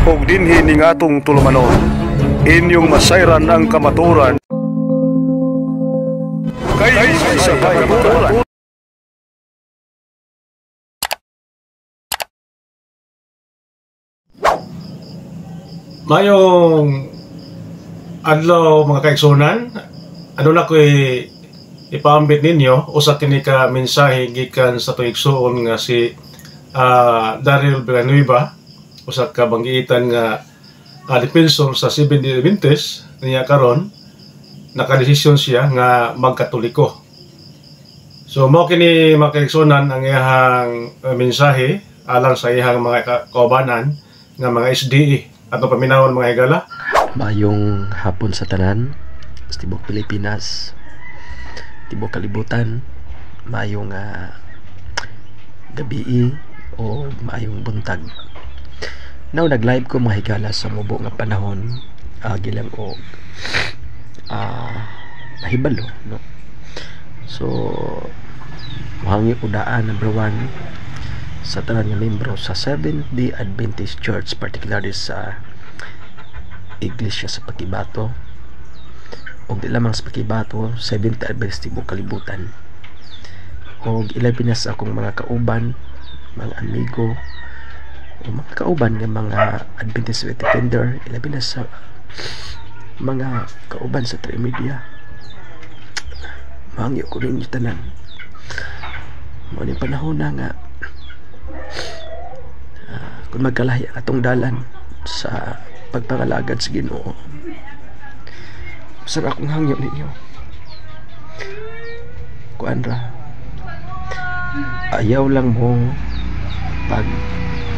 ug dinhi ning atong tulumanon. Inyong masayran ang kamaturan kay sa kamaturan. Mayong adlaw mga kaigsunan, ano na ko'y ipaambit ninyo usa kini ka mensahe gikan sa tuigsuon nga si Daryl Villanueva, usa ka banggiitan nga defensor sa Seventh-day Adventist niya karon nakadesisyon siya nga magkatoliko. So mao kini mga kaigsunan ang iyang mensahe alang sa iyang mga kaubanan nga mga SDA ato paminawon mga higala. Mayong hapon sa tanan sa tibok Pilipinas, tibok kalibutan, mayong gabi o mayong buntag. Now nag-live ko mga higala sa mubo nga panahon, gilang o mahibalo, no? So mahangi ko daan number 1 sa tanan nga membro sa Seventh-day Adventist Church, particularly sa Iglesia sa Pakibato o di lamang sa Pakibato, Seventh-day Adventist tibok kalibutan, o ilabi na sa akong mga kauban, mga amigo o mga kauban nga mga Adventist defender, ilabi na sa mga kauban sa Trimedia. Mahangyo ko rin yung tanan mo ni panahon na nga kung magkalahi atong dalan sa pagpangalagad sa Ginoo. Sa akong hangyo ninyo kuan ra, ayaw lang mo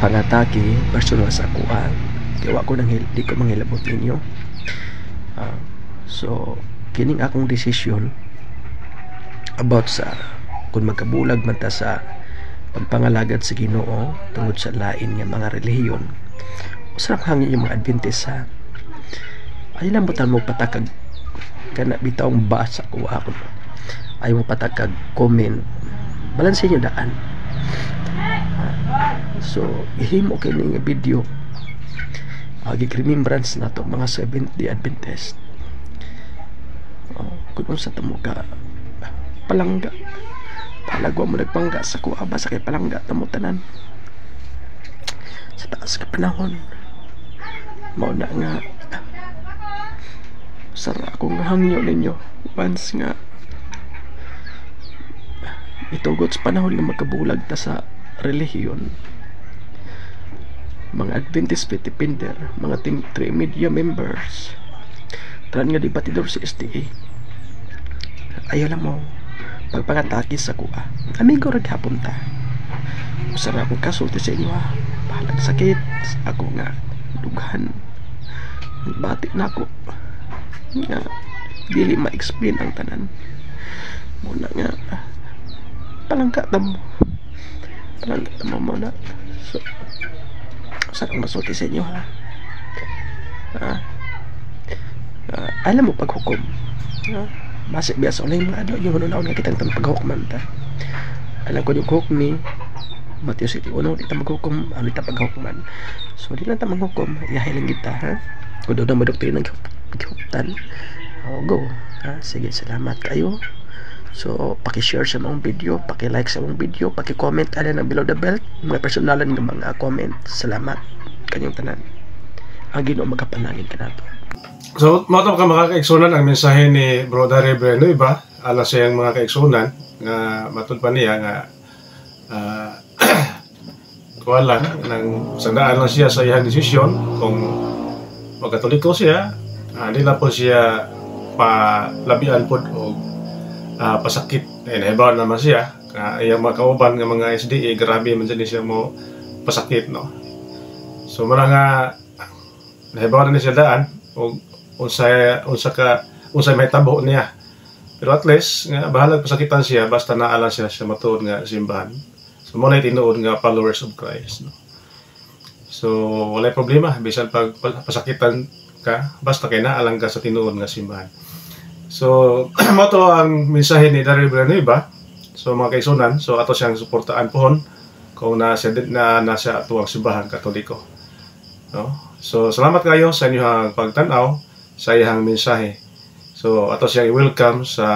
pangatake personal sa kuan, kaya ko nang di ko manghilabot ninyo. So kining akong desisyon about sa kung magkabulag man ta sa pagpangalagad sa Ginoo tungod sa lain nga mga relihiyon, usap hangin yung mga Adventist sa ay lambutan mo patakag kana bitawng basa ko ako, ay mo patakag comment, balansin yung daan. So ihimo kini nga video remembrance na to mga Seventh-day Adventist. Kung sa tamo ka palangga, palagwa mo nagpangga sa kuaba sa kay palangga tamo tanan sa taas ka panahon. Mao na nga sara akong hangyo ninyo once nga itugot sa panahon nga magkabulag ta sa relihiyon, mga Adventist defender, mga Trimedia members, tanan nga debatidor sa SDA, ayaw lang mo pagpangatake sa kuha. Amigo ra gihapon ta. Usara akong kasulti sa inyo, bahalag sakit ako nga dughan, bati na ako nga dili ma-explain ang tanan. Muna nga palangga tamo muna. So sarang masulti sa inyo alam mo paghukom, base biasa ulit mga adlaw yung manunaw nga kitang paghukuman ta. Alam ko yung hukmi Matthew City uno, di ta maghukom, ano ta paghukuman. So di lang ta maghukom, iyahay lang kita kung doon na madoktrina ng gihuptan. Go sige, salamat kayo. So paki-share sa mong video, paki-like sa mong video, paki-comment ala ng below the belt, mga personalan ng mga comment. Salamat kanyang tanan. Ang Ginoo magapanangin ka nato. So mga kaigsunan, ang mensahe ni Bro Daryl Villanueva ala sa iyang mga kaigsunan nga matud pa niya nga wala nang sandaan lang siya sa iyang desisyon kung magkatoliko siya. Di lang po siya palabian po o pasakit. Nahibaw naman siya iyang mga kauban nga mga SDA, grabe man dyan siya mo pasakit, no? So mara nga nahibaw na siya daan o unsay may tabo niya, pero at least nga bahalag pasakitan siya basta naala siya sa matuod nga simbahan. So mo na tinuod nga followers of Christ, no? So walay problema bisan pag pasakitan ka basta kay naalang ka sa tinuod nga simbahan. So mo to ang mensahe ni Daryl Villanueva. So mga kaigsunan, so ato siyang suportaan pohon kung nasa ato ang simbahan Katoliko. No? So salamat kayo sa inyong pagtanaw sa iyang mensahe. So ato siyang i-welcome sa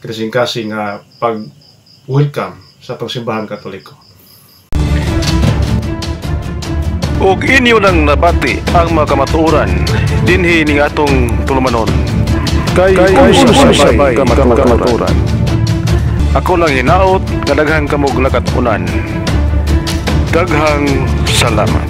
kasing-kasing pag-welcome sa atong simbahan Katoliko. ug inyo nang nabati ang mga kamatuoran dinhi ning atong tulumanon kay sabay kamatuoran. Ako lang hinaot nga daghang kamog lakatunan. Daghang salamat.